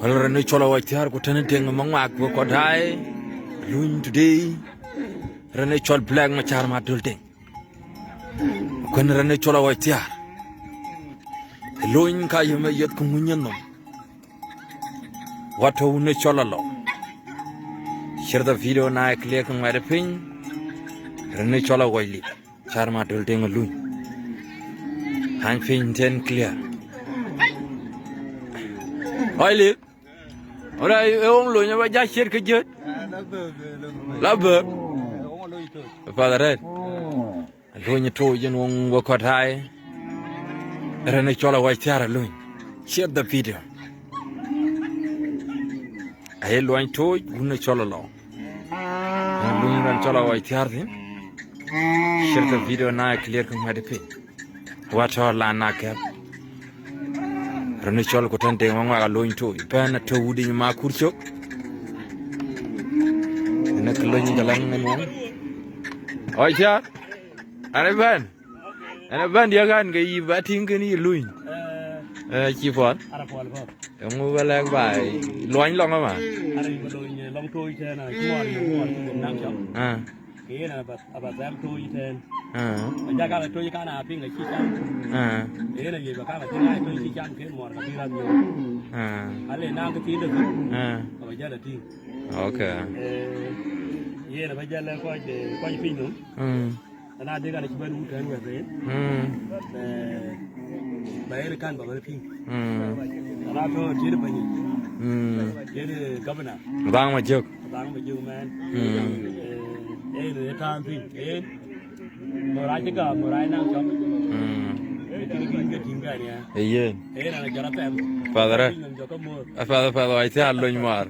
Already chola wa tiar ko tan teng mangwa ko dai luin today rene chol black ma char ma dul teng kon rene chola wa tiar luin ka yeme yet ko munyen no wato ne chola lo share the video na click on my pin rene chola wa li char ma dul teng luin hang pin ten clear oily ora ông lùi nhau giá chết cái chết lá bờ father red lùi nhau thôi chứ ông vô quạt hai rồi này cho là quay theo lùi share the video ai lùi anh thôi cũng này cho là lo lùi anh cho là quay theo thì share the video này clear không hay được pin what all là na kẹp rene chol ko tan de mama loñ to pen to wudi ma kurchok nek loñ galang ngen won oy cha ana ban dia kan ga yi batin kan yi luñ chi fon ara pol pol mu wala bay loñ long ma ara yi loñ long toy ten mo nam chom ke na ba zam toy ten ja ka toy ka na ping ga chi cham na ye ba ka ba tin ai toy chi cham ke mo ka bi ra yo ale na ka ti de ba ja da ti okay ye na ba ja la ko pin no na de ga chi ba du ten we re ba ye kan ba ba ping na to ti de ba ni ye de governor bang ma jok man ne tan pin mo rai nang chom cái tiếng cái này yen là cái nó tem father mình cho có mua father ai cha loñ mar